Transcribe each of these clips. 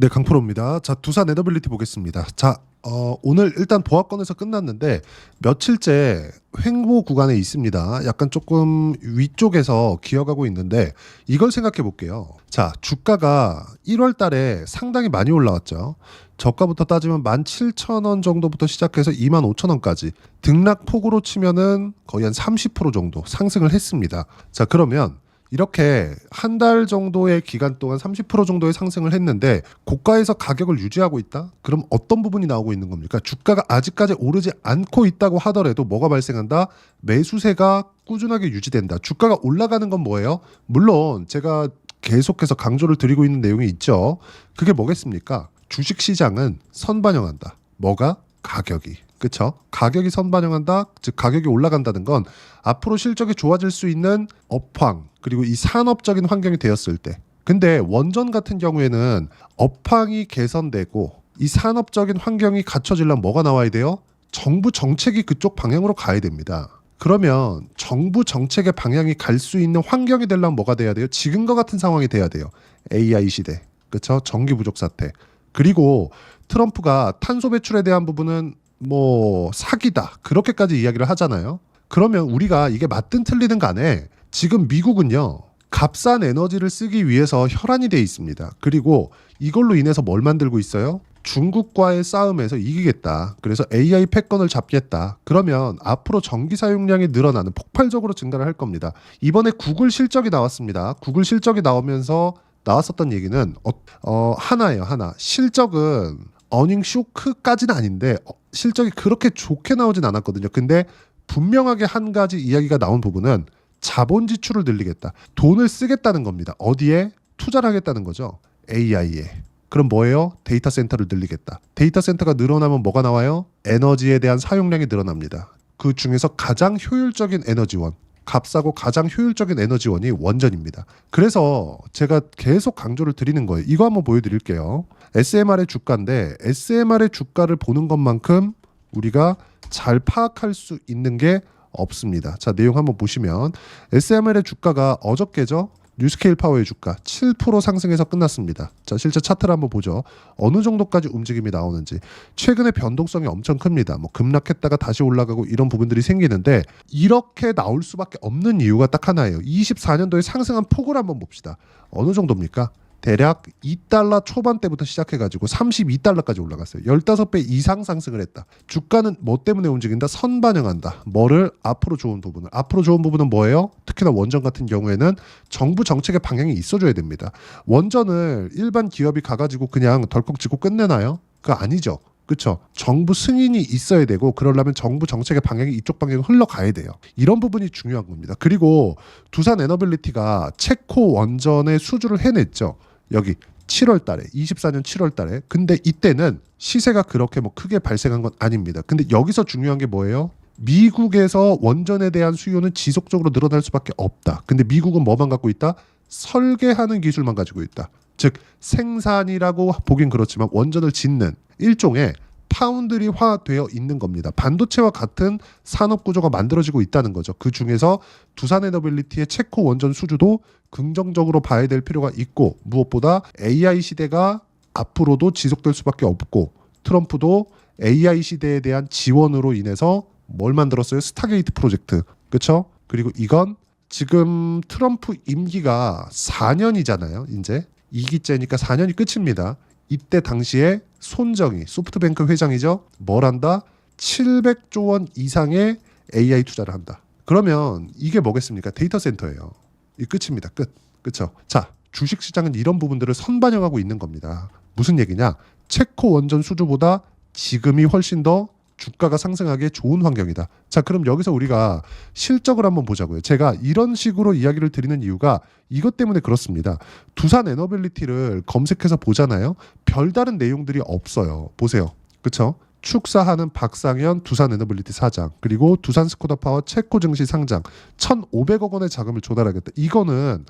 네, 강프로입니다. 자, 두산 에너빌리티 보겠습니다. 자, 오늘 일단 보합권에서 끝났는데 며칠째 횡보 구간에 있습니다. 약간 조금 위쪽에서 기어가고 있는데 이걸 생각해 볼게요. 자, 주가가 1월 달에 상당히 많이 올라왔죠. 저가부터 따지면 17,000원 정도부터 시작해서 25,000원까지 등락폭으로 치면은 거의 한 30% 정도 상승을 했습니다. 자, 그러면 이렇게 한 달 정도의 기간 동안 30% 정도의 상승을 했는데 고가에서 가격을 유지하고 있다? 그럼 어떤 부분이 나오고 있는 겁니까? 주가가 아직까지 오르지 않고 있다고 하더라도 뭐가 발생한다? 매수세가 꾸준하게 유지된다. 주가가 올라가는 건 뭐예요? 물론 제가 계속해서 강조를 드리고 있는 내용이 있죠. 그게 뭐겠습니까? 주식시장은 선반영한다. 뭐가? 가격이. 그쵸? 가격이 선반영한다. 즉 가격이 올라간다는 건 앞으로 실적이 좋아질 수 있는 업황 그리고 이 산업적인 환경이 되었을 때. 근데 원전 같은 경우에는 업황이 개선되고 이 산업적인 환경이 갖춰지려면 뭐가 나와야 돼요? 정부 정책이 그쪽 방향으로 가야 됩니다. 그러면 정부 정책의 방향이 갈 수 있는 환경이 되려면 뭐가 돼야 돼요? 지금과 같은 상황이 돼야 돼요. AI 시대. 그쵸? 전기 부족 사태. 그리고 트럼프가 탄소 배출에 대한 부분은 뭐 사기다 그렇게까지 이야기를 하잖아요. 그러면 우리가 이게 맞든 틀리든 간에 지금 미국은요 값싼 에너지를 쓰기 위해서 혈안이 돼 있습니다. 그리고 이걸로 인해서 뭘 만들고 있어요? 중국과의 싸움에서 이기겠다. 그래서 AI 패권을 잡겠다. 그러면 앞으로 전기 사용량이 늘어나는 폭발적으로 증가를 할 겁니다. 이번에 구글 실적이 나왔습니다. 구글 실적이 나오면서 나왔었던 얘기는 하나예요. 하나. 실적은 어닝 쇼크까지는 아닌데 실적이 그렇게 좋게 나오진 않았거든요. 근데 분명하게 한 가지 이야기가 나온 부분은 자본 지출을 늘리겠다. 돈을 쓰겠다는 겁니다. 어디에? 투자를 하겠다는 거죠. AI에. 그럼 뭐예요? 데이터 센터를 늘리겠다. 데이터 센터가 늘어나면 뭐가 나와요? 에너지에 대한 사용량이 늘어납니다. 그 중에서 가장 효율적인 에너지원, 값싸고 가장 효율적인 에너지원이 원전입니다. 그래서 제가 계속 강조를 드리는 거예요. 이거 한번 보여드릴게요. SMR의 주가인데 SMR의 주가를 보는 것만큼 우리가 잘 파악할 수 있는 게 없습니다. 자, 내용 한번 보시면 SMR의 주가가 어저께죠. 뉴스케일 파워의 주가 7% 상승해서 끝났습니다. 자, 실제 차트를 한번 보죠. 어느 정도까지 움직임이 나오는지. 최근에 변동성이 엄청 큽니다. 뭐 급락했다가 다시 올라가고 이런 부분들이 생기는데 이렇게 나올 수밖에 없는 이유가 딱 하나예요. 24년도에 상승한 폭을 한번 봅시다. 어느 정도입니까? 대략 2달러 초반대부터 시작해가지고 32달러까지 올라갔어요. 15배 이상 상승을 했다. 주가는 뭐 때문에 움직인다? 선반영한다. 뭐를? 앞으로 좋은 부분을. 앞으로 좋은 부분은 뭐예요? 특히나 원전 같은 경우에는 정부 정책의 방향이 있어줘야 됩니다. 원전을 일반 기업이 가가지고 그냥 덜컥 짓고 끝내나요? 그거 아니죠. 그렇죠. 정부 승인이 있어야 되고 그러려면 정부 정책의 방향이 이쪽 방향으로 흘러가야 돼요. 이런 부분이 중요한 겁니다. 그리고 두산 에너빌리티가 체코 원전의 수주를 해냈죠. 여기 7월 달에 24년 7월 달에. 근데 이때는 시세가 그렇게 뭐 크게 발생한 건 아닙니다. 근데 여기서 중요한 게 뭐예요? 미국에서 원전에 대한 수요는 지속적으로 늘어날 수밖에 없다. 근데 미국은 뭐만 갖고 있다? 설계하는 기술만 가지고 있다. 즉 생산이라고 보긴 그렇지만 원전을 짓는 일종의 파운드리화되어 있는 겁니다. 반도체와 같은 산업 구조가 만들어지고 있다는 거죠. 그 중에서 두산 에너빌리티의 체코 원전 수주도 긍정적으로 봐야 될 필요가 있고 무엇보다 AI 시대가 앞으로도 지속될 수밖에 없고 트럼프도 AI 시대에 대한 지원으로 인해서 뭘 만들었어요? 스타게이트 프로젝트. 그렇죠? 그리고 이건 지금 트럼프 임기가 4년이잖아요. 이제 2기째니까 4년이 끝입니다. 이때 당시에 손정희 소프트뱅크 회장이죠. 뭘 한다? 700조 원 이상의 AI 투자를 한다. 그러면 이게 뭐겠습니까? 데이터 센터예요. 이 끝입니다. 끝. 그렇죠? 자, 주식시장은 이런 부분들을 선반영하고 있는 겁니다. 무슨 얘기냐? 체코 원전 수주보다 지금이 훨씬 더 주가가 상승하기에 좋은 환경이다. 자, 그럼 여기서 우리가 실적을 한번 보자고요. 제가 이런 식으로 이야기를 드리는 이유가 이것 때문에 그렇습니다. 두산 에너빌리티를 검색해서 보잖아요. 별다른 내용들이 없어요. 보세요. 그렇죠? 축사하는 박상현 두산 에너빌리티 사장, 그리고 두산 스코다파워 체코 증시 상장 1,500억 원의 자금을 조달하겠다. 이거는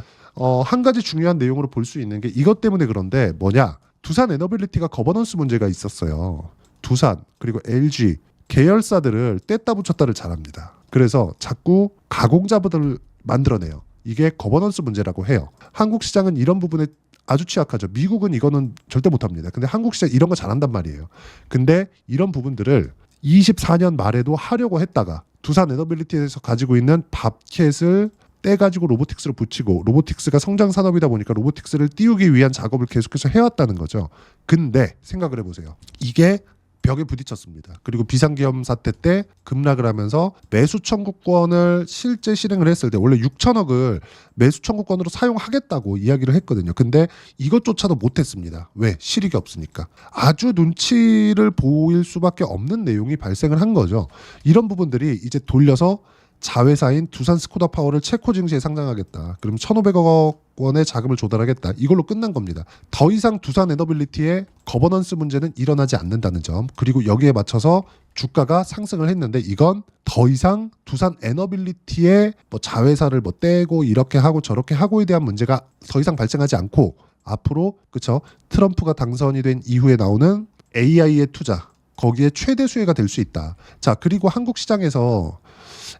한 가지 중요한 내용으로 볼 수 있는 게 이것 때문에 그런데 뭐냐? 두산 에너빌리티가 거버넌스 문제가 있었어요. 두산 그리고 LG 계열사들을 뗐다 붙였다를 잘합니다. 그래서 자꾸 가공자부들을 만들어내요. 이게 거버넌스 문제라고 해요. 한국 시장은 이런 부분에 아주 취약하죠. 미국은 이거는 절대 못합니다. 근데 한국 시장 이런 거 잘한단 말이에요. 근데 이런 부분들을 24년 말에도 하려고 했다가 두산 에너빌리티에서 가지고 있는 밥캣을 떼가지고 로보틱스로 붙이고 로보틱스가 성장 산업이다 보니까 로보틱스를 띄우기 위한 작업을 계속해서 해왔다는 거죠. 근데 생각을 해보세요. 이게 벽에 부딪혔습니다. 그리고 비상계엄 사태 때 급락을 하면서 매수 청구권을 실제 실행을 했을 때 원래 6천억을 매수 청구권으로 사용하겠다고 이야기를 했거든요. 근데 이것조차도 못했습니다. 왜? 실익이 없으니까. 아주 눈치를 보일 수밖에 없는 내용이 발생을 한 거죠. 이런 부분들이 이제 돌려서 자회사인 두산 스코다파워를 체코 증시에 상장하겠다. 그럼 1,500억 원의 자금을 조달하겠다. 이걸로 끝난 겁니다. 더 이상 두산 에너빌리티의 거버넌스 문제는 일어나지 않는다는 점. 그리고 여기에 맞춰서 주가가 상승을 했는데 이건 더 이상 두산 에너빌리티의 뭐 자회사를 뭐 떼고 이렇게 하고 저렇게 하고에 대한 문제가 더 이상 발생하지 않고 앞으로 그쵸 트럼프가 당선이 된 이후에 나오는 AI의 투자 거기에 최대 수혜가 될 수 있다. 자 그리고 한국 시장에서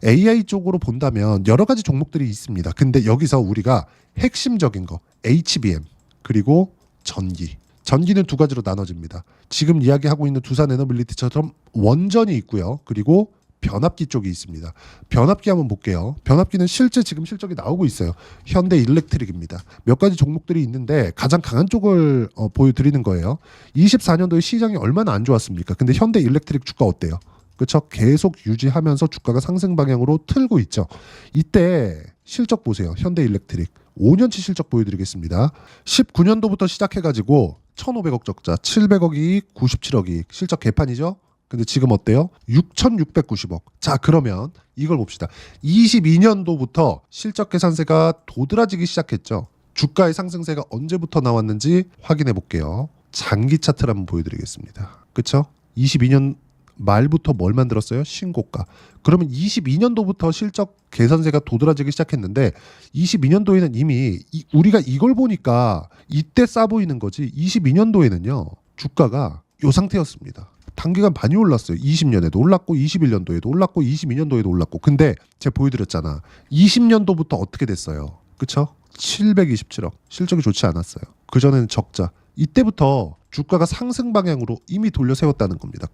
AI 쪽으로 본다면 여러 가지 종목들이 있습니다. 근데 여기서 우리가 핵심적인 거 HBM 그리고 전기. 전기는 두 가지로 나눠집니다. 지금 이야기하고 있는 두산 에너빌리티처럼 원전이 있고요. 그리고 변압기 쪽이 있습니다. 변압기 한번 볼게요. 변압기는 실제 지금 실적이 나오고 있어요. 현대 일렉트릭입니다. 몇 가지 종목들이 있는데 가장 강한 쪽을 보여드리는 거예요. 24년도에 시장이 얼마나 안 좋았습니까? 근데 현대 일렉트릭 주가 어때요? 그렇죠? 계속 유지하면서 주가가 상승 방향으로 틀고 있죠. 이때 실적 보세요. 현대일렉트릭 5년치 실적 보여드리겠습니다. 19년도부터 시작해가지고 1,500억 적자, 700억 이익, 97억 이익. 실적 개판이죠? 근데 지금 어때요? 6,690억. 자 그러면 이걸 봅시다. 22년도부터 실적 계산세가 도드라지기 시작했죠. 주가의 상승세가 언제부터 나왔는지 확인해 볼게요. 장기 차트를 한번 보여드리겠습니다. 그렇죠? 22년 말부터 뭘 만들었어요? 신고가. 그러면 22년도부터 실적 계산세가 도드라지기 시작했는데 22년도에는 이미 우리가 이걸 보니까 이때 싸 보이는 거지 22년도에는요 주가가 이 상태였습니다. 단기간 많이 올랐어요. 20년에도 올랐고 21년도에도 올랐고 22년도에도 올랐고 근데 제가 보여드렸잖아. 20년도부터 어떻게 됐어요? 그쵸? 727억. 실적이 좋지 않았어요. 그전에는 적자. 이때부터 주가가 상승 방향으로 이미 돌려 세웠다는 겁니다.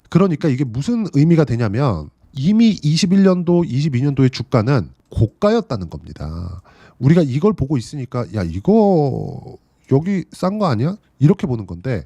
그러니까 이게 무슨 의미가 되냐면 이미 21년도, 22년도의 주가는 고가였다는 겁니다. 우리가 이걸 보고 있으니까 야 이거 여기 싼 거 아니야? 이렇게 보는 건데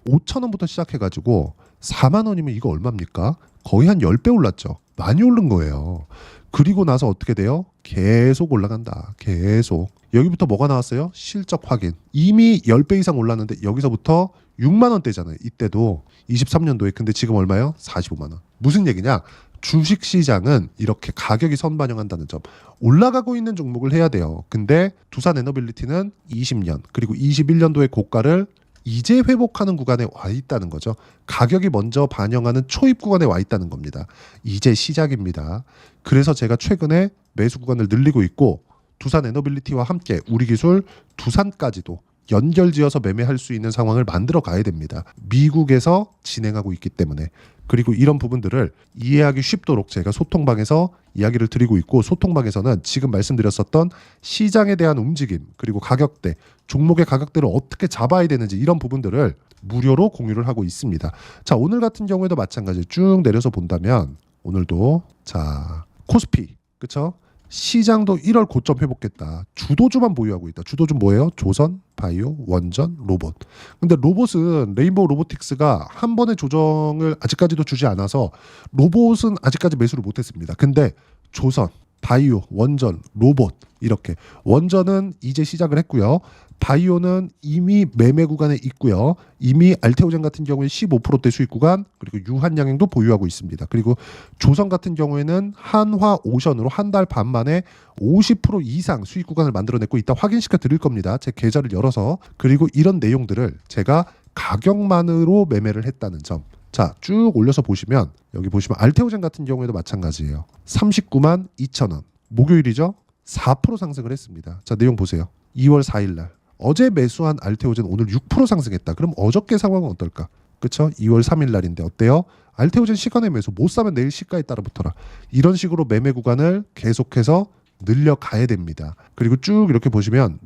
5천 원부터 시작해가지고 4만 원이면 이거 얼마입니까? 거의 한 10배 올랐죠. 많이 오른 거예요. 그리고 나서 어떻게 돼요? 계속 올라간다. 계속. 여기부터 뭐가 나왔어요? 실적 확인. 이미 10배 이상 올랐는데 여기서부터 6만 원대잖아요. 이때도 23년도에. 근데 지금 얼마요? 45만 원. 무슨 얘기냐? 주식시장은 이렇게 가격이 선반영한다는 점. 올라가고 있는 종목을 해야 돼요. 근데 두산 에너빌리티는 20년 그리고 21년도의 고가를 이제 회복하는 구간에 와 있다는 거죠. 가격이 먼저 반영하는 초입 구간에 와 있다는 겁니다. 이제 시작입니다. 그래서 제가 최근에 매수 구간을 늘리고 있고 두산 에너빌리티와 함께 우리 기술 두산까지도 연결지어서 매매할 수 있는 상황을 만들어 가야 됩니다. 미국에서 진행하고 있기 때문에. 그리고 이런 부분들을 이해하기 쉽도록 제가 소통방에서 이야기를 드리고 있고 소통방에서는 지금 말씀드렸었던 시장에 대한 움직임 그리고 가격대, 종목의 가격대를 어떻게 잡아야 되는지 이런 부분들을 무료로 공유를 하고 있습니다. 자 오늘 같은 경우에도 마찬가지 쭉 내려서 본다면 오늘도 자 코스피 그쵸? 시장도 1월 고점 회복했다. 주도주만 보유하고 있다. 주도주 뭐예요? 조선, 바이오, 원전, 로봇. 근데 로봇은 레인보우 로보틱스가 한 번의 조정을 아직까지도 주지 않아서 로봇은 아직까지 매수를 못했습니다. 근데 조선, 바이오, 원전, 로봇 이렇게 원전은 이제 시작을 했고요. 바이오는 이미 매매 구간에 있고요. 이미 알테오젠 같은 경우에 15%대 수익 구간 그리고 유한양행도 보유하고 있습니다. 그리고 조선 같은 경우에는 한화 오션으로 한 달 반 만에 50% 이상 수익 구간을 만들어내고 있다 확인시켜 드릴 겁니다. 제 계좌를 열어서. 그리고 이런 내용들을 제가 가격만으로 매매를 했다는 점. 자, 쭉 올려서 보시면 여기 보시면 알테오젠 같은 경우에도 마찬가지예요. 39만 2천 원. 목요일이죠? 4% 상승을 했습니다. 자, 내용 보세요. 2월 4일 날. 어제 매수한 알테오젠 오늘 6% 상승했다. 그럼 어저께 상황은 어떨까? 그쵸? 2월 3일 날인데 어때요? 알테오젠 시간의 매수 못 사면 내일 시가에 따라 붙어라. 이런 식으로 매매 구간을 계속해서 늘려가야 됩니다. 그리고 쭉 이렇게 보시면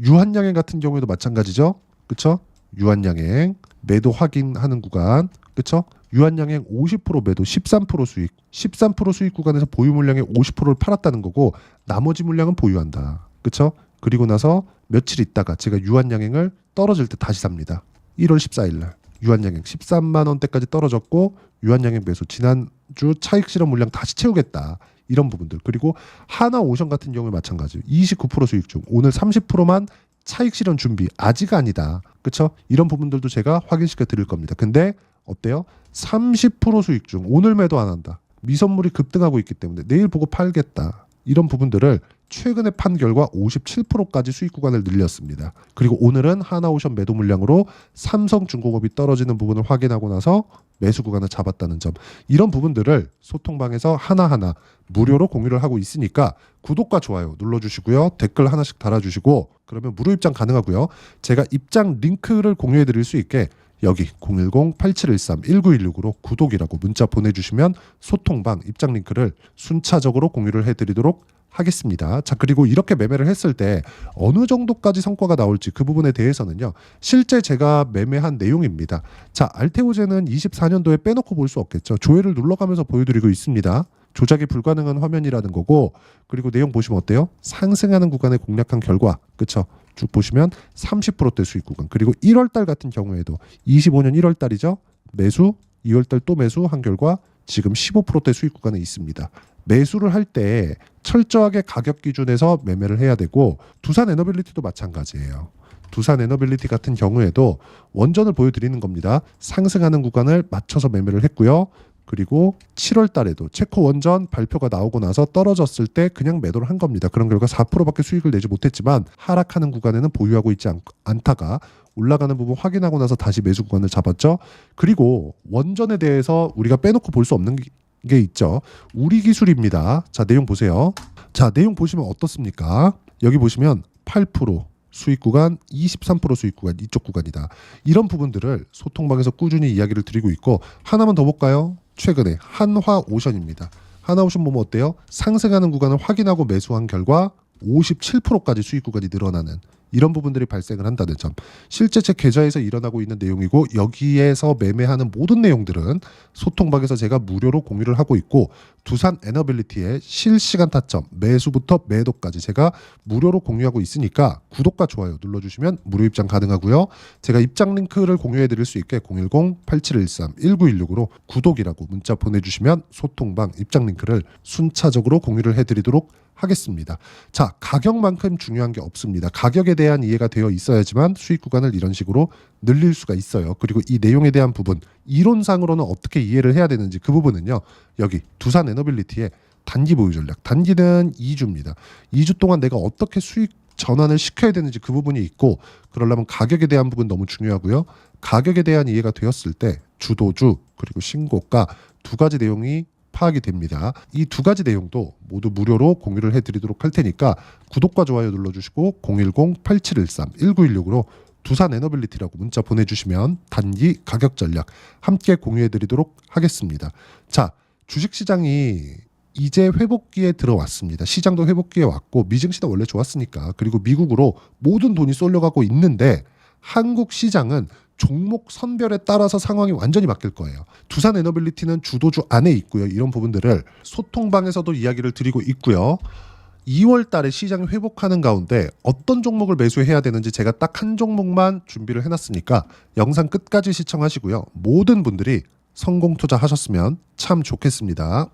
유한양행 같은 경우에도 마찬가지죠. 그쵸? 유한양행 매도 확인하는 구간. 그쵸? 유한양행 50% 매도 13% 수익. 13% 수익 구간에서 보유 물량의 50%를 팔았다는 거고 나머지 물량은 보유한다. 그쵸? 그리고 나서 며칠 있다가 제가 유한양행을 떨어질 때 다시 삽니다. 1월 14일 날 유한양행 13만 원대까지 떨어졌고 유한양행 매수 지난주 차익 실현 물량 다시 채우겠다. 이런 부분들. 그리고 하나오션 같은 경우에 마찬가지. 29% 수익 중 오늘 30%만 차익 실현 준비. 아직 아니다. 그쵸? 이런 부분들도 제가 확인시켜 드릴 겁니다. 근데 어때요? 30% 수익 중 오늘 매도 안 한다. 미선물이 급등하고 있기 때문에 내일 보고 팔겠다. 이런 부분들을 최근에 판 결과 57%까지 수익 구간을 늘렸습니다. 그리고 오늘은 하나오션 매도 물량으로 삼성중공업이 떨어지는 부분을 확인하고 나서 매수 구간을 잡았다는 점. 이런 부분들을 소통방에서 하나하나 무료로 공유를 하고 있으니까 구독과 좋아요 눌러주시고요. 댓글 하나씩 달아주시고 그러면 무료 입장 가능하고요. 제가 입장 링크를 공유해 드릴 수 있게 여기 010-8713-1916으로 구독이라고 문자 보내주시면 소통방 입장 링크를 순차적으로 공유를 해드리도록 하겠습니다. 자, 그리고 이렇게 매매를 했을 때 어느 정도까지 성과가 나올지 그 부분에 대해서는요. 실제 제가 매매한 내용입니다. 자, 알테오젠은 24년도에 빼놓고 볼 수 없겠죠. 조회를 눌러가면서 보여드리고 있습니다. 조작이 불가능한 화면이라는 거고 그리고 내용 보시면 어때요? 상승하는 구간에 공략한 결과 그쵸? 쭉 보시면 30%대 수익 구간 그리고 1월달 같은 경우에도 25년 1월달이죠. 매수 2월달 또 매수한 결과 지금 15%대 수익 구간에 있습니다. 매수를 할 때 철저하게 가격 기준에서 매매를 해야 되고 두산 에너빌리티도 마찬가지예요. 두산 에너빌리티 같은 경우에도 원전을 보여드리는 겁니다. 상승하는 구간을 맞춰서 매매를 했고요. 그리고 7월 달에도 체코 원전 발표가 나오고 나서 떨어졌을 때 그냥 매도를 한 겁니다. 그런 결과 4%밖에 수익을 내지 못했지만 하락하는 구간에는 보유하고 있지 않다가 올라가는 부분 확인하고 나서 다시 매수 구간을 잡았죠. 그리고 원전에 대해서 우리가 빼놓고 볼 수 없는 게 있죠. 우리 기술입니다. 자, 내용 보세요. 자, 내용 보시면 어떻습니까? 여기 보시면 8% 수익 구간, 23% 수익 구간, 이쪽 구간이다. 이런 부분들을 소통방에서 꾸준히 이야기를 드리고 있고 하나만 더 볼까요? 최근에 한화오션입니다. 한화오션 보면 어때요? 상승하는 구간을 확인하고 매수한 결과 57%까지 수익 구간이 늘어나는 이런 부분들이 발생을 한다는 점. 실제 제 계좌에서 일어나고 있는 내용이고 여기에서 매매하는 모든 내용들은 소통방에서 제가 무료로 공유를 하고 있고 두산 에너빌리티의 실시간 타점 매수부터 매도까지 제가 무료로 공유하고 있으니까 구독과 좋아요 눌러주시면 무료 입장 가능하고요. 제가 입장 링크를 공유해 드릴 수 있게 010-8713-1916으로 구독이라고 문자 보내주시면 소통방 입장 링크를 순차적으로 공유를 해드리도록 하겠습니다. 자, 가격만큼 중요한 게 없습니다. 가격에 대한 이해가 되어 있어야지만 수익 구간을 이런 식으로 늘릴 수가 있어요. 그리고 이 내용에 대한 부분, 이론상으로는 어떻게 이해를 해야 되는지 그 부분은요. 여기 두산 에너빌리티의 단기 보유 전략. 단기는 2주입니다. 2주 동안 내가 어떻게 수익 전환을 시켜야 되는지 그 부분이 있고 그러려면 가격에 대한 부분 너무 중요하고요. 가격에 대한 이해가 되었을 때 주도주 그리고 신고가 두 가지 내용이 파악이 됩니다. 이 두 가지 내용도 모두 무료로 공유를 해드리도록 할 테니까 구독과 좋아요 눌러주시고 010-8713-1916으로 두산 에너빌리티라고 문자 보내주시면 단기 가격 전략 함께 공유해드리도록 하겠습니다. 자, 주식시장이 이제 회복기에 들어왔습니다. 시장도 회복기에 왔고 미증시도 원래 좋았으니까 그리고 미국으로 모든 돈이 쏠려가고 있는데 한국 시장은 종목 선별에 따라서 상황이 완전히 바뀔 거예요. 두산 에너빌리티는 주도주 안에 있고요. 이런 부분들을 소통방에서도 이야기를 드리고 있고요. 2월 달에 시장이 회복하는 가운데 어떤 종목을 매수해야 되는지 제가 딱 한 종목만 준비를 해놨으니까 영상 끝까지 시청하시고요. 모든 분들이 성공 투자하셨으면 참 좋겠습니다.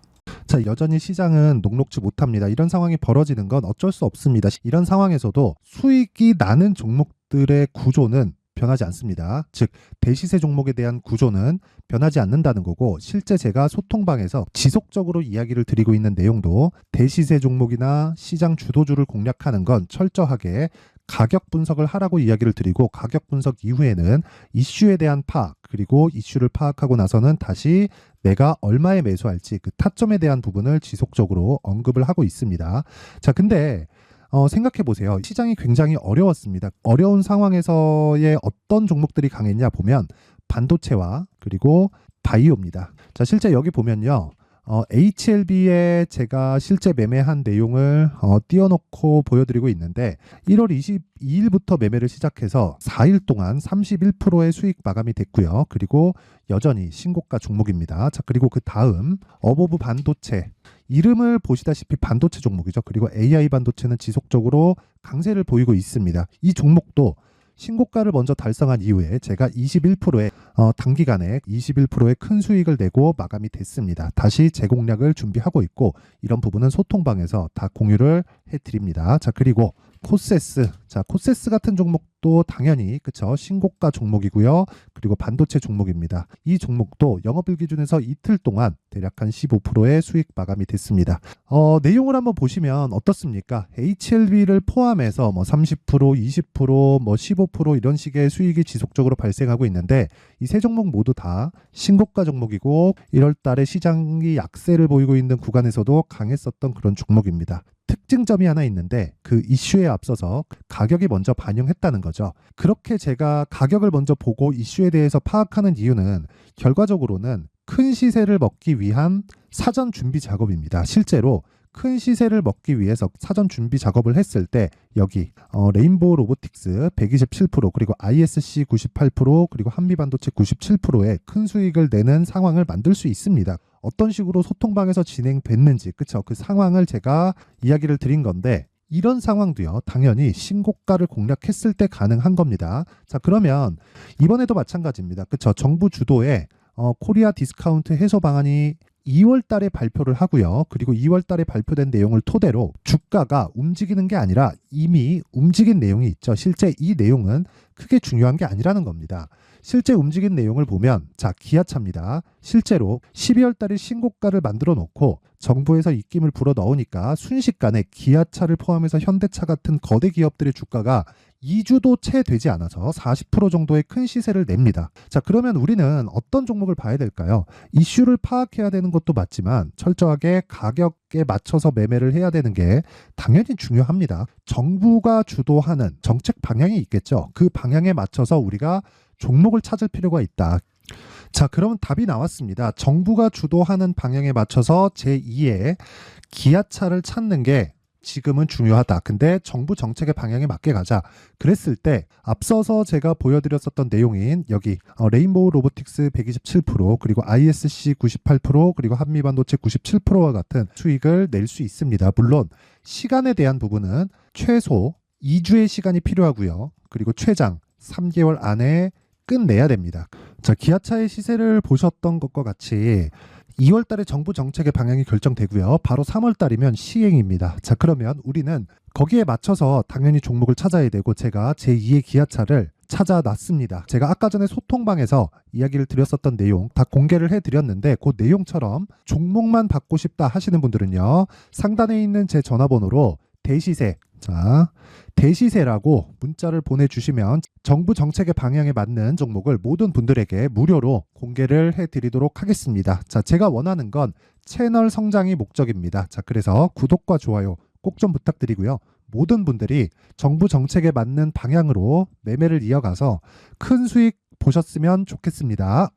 자, 여전히 시장은 녹록지 못합니다. 이런 상황이 벌어지는 건 어쩔 수 없습니다. 이런 상황에서도 수익이 나는 종목들의 구조는 변하지 않습니다. 즉 대시세 종목에 대한 구조는 변하지 않는다는 거고 실제 제가 소통방에서 지속적으로 이야기를 드리고 있는 내용도 대시세 종목이나 시장 주도주를 공략하는 건 철저하게 가격 분석을 하라고 이야기를 드리고 가격 분석 이후에는 이슈에 대한 파악 그리고 이슈를 파악하고 나서는 다시 내가 얼마에 매수할지 그 타점에 대한 부분을 지속적으로 언급을 하고 있습니다. 자, 근데 생각해 보세요. 시장이 굉장히 어려웠습니다. 어려운 상황에서의 어떤 종목들이 강했냐 보면 반도체와 그리고 바이오입니다. 자, 실제 여기 보면요. HLB에 제가 실제 매매한 내용을 띄워놓고 보여드리고 있는데 1월 22일부터 매매를 시작해서 4일 동안 31%의 수익 마감이 됐고요. 그리고 여전히 신고가 종목입니다. 자, 그리고 그 다음 어보브 반도체, 이름을 보시다시피 반도체 종목이죠. 그리고 AI 반도체는 지속적으로 강세를 보이고 있습니다. 이 종목도 신고가를 먼저 달성한 이후에 제가 21%의 단기간에 21%의 큰 수익을 내고 마감이 됐습니다. 다시 재공략을 준비하고 있고 이런 부분은 소통방에서 다 공유를 해드립니다. 자, 그리고 코세스, 자, 코세스 같은 종목도 당연히 그쵸, 신고가 종목이고요. 그리고 반도체 종목입니다. 이 종목도 영업일 기준에서 이틀 동안 대략 한 15%의 수익 마감이 됐습니다. 내용을 한번 보시면 어떻습니까? HLB를 포함해서 뭐 30%, 20%, 뭐 15% 이런 식의 수익이 지속적으로 발생하고 있는데 이 세 종목 모두 다 신고가 종목이고 1월 달에 시장이 약세를 보이고 있는 구간에서도 강했었던 그런 종목입니다. 특징점이 하나 있는데 그 이슈에 앞서서 가격이 먼저 반영했다는 거죠. 그렇게 제가 가격을 먼저 보고 이슈에 대해서 파악하는 이유는 결과적으로는 큰 시세를 먹기 위한 사전 준비 작업입니다. 실제로 큰 시세를 먹기 위해서 사전 준비 작업을 했을 때 여기 레인보우 로보틱스 127% 그리고 ISC 98% 그리고 한미반도체 97%의 큰 수익을 내는 상황을 만들 수 있습니다. 어떤 식으로 소통방에서 진행됐는지 그쵸, 그 상황을 제가 이야기를 드린 건데 이런 상황도요 당연히 신고가를 공략했을 때 가능한 겁니다. 자, 그러면 이번에도 마찬가지입니다. 그쵸, 정부 주도의 코리아 디스카운트 해소 방안이 2월 달에 발표를 하고요. 그리고 2월 달에 발표된 내용을 토대로 주가가 움직이는 게 아니라 이미 움직인 내용이 있죠. 실제 이 내용은 크게 중요한 게 아니라는 겁니다. 실제 움직인 내용을 보면 자, 기아차입니다. 실제로 12월 달에 신고가를 만들어 놓고 정부에서 입김을 불어 넣으니까 순식간에 기아차를 포함해서 현대차 같은 거대 기업들의 주가가 2주도 채 되지 않아서 40% 정도의 큰 시세를 냅니다. 자, 그러면 우리는 어떤 종목을 봐야 될까요? 이슈를 파악해야 되는 것도 맞지만 철저하게 가격에 맞춰서 매매를 해야 되는 게 당연히 중요합니다. 정부가 주도하는 정책 방향이 있겠죠. 그 방향에 맞춰서 우리가 종목을 찾을 필요가 있다. 자, 그러면 답이 나왔습니다. 정부가 주도하는 방향에 맞춰서 제2의 기아차를 찾는 게 지금은 중요하다. 근데 정부 정책의 방향에 맞게 가자. 그랬을 때 앞서서 제가 보여드렸었던 내용인 여기 레인보우 로보틱스 127% 그리고 ISC 98% 그리고 한미반도체 97%와 같은 수익을 낼 수 있습니다. 물론 시간에 대한 부분은 최소 2주의 시간이 필요하고요. 그리고 최장 3개월 안에 끝내야 됩니다. 자, 기아차의 시세를 보셨던 것과 같이 2월 달에 정부 정책의 방향이 결정되고요. 바로 3월 달이면 시행입니다. 자, 그러면 우리는 거기에 맞춰서 당연히 종목을 찾아야 되고 제가 제2의 기아차를 찾아놨습니다. 제가 아까 전에 소통방에서 이야기를 드렸었던 내용 다 공개를 해드렸는데 그 내용처럼 종목만 받고 싶다 하시는 분들은요. 상단에 있는 제 전화번호로 대시세, 자, 대시세라고 문자를 보내주시면 정부 정책의 방향에 맞는 종목을 모든 분들에게 무료로 공개를 해드리도록 하겠습니다. 자, 제가 원하는 건 채널 성장이 목적입니다. 자, 그래서 구독과 좋아요 꼭 좀 부탁드리고요. 모든 분들이 정부 정책에 맞는 방향으로 매매를 이어가서 큰 수익 보셨으면 좋겠습니다.